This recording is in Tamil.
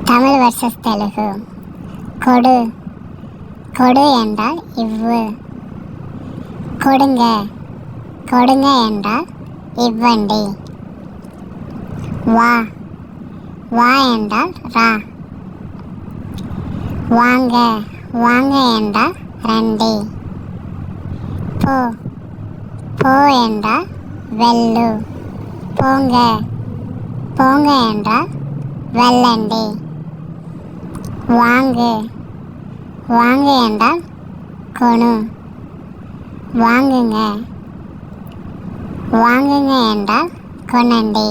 தமிழ் வர்சஸ் தெலுங்கு. கொடு. கொடு என்றால் இவ்வு. கொடுங்க. கொடுங்க என்றால் இவ்வண்டி. வா. வா என்றால் ரா. வாங்க. வாங்க என்றால் ரண்டி. போ. போ என்றால் வெள்ளு. போங்க. போங்க என்றால் வெள்ளண்டி. வாங்கு. வாங்கு என்றால் கொணு. வாங்குங்க. வாங்குங்க என்றால் கொணண்டி.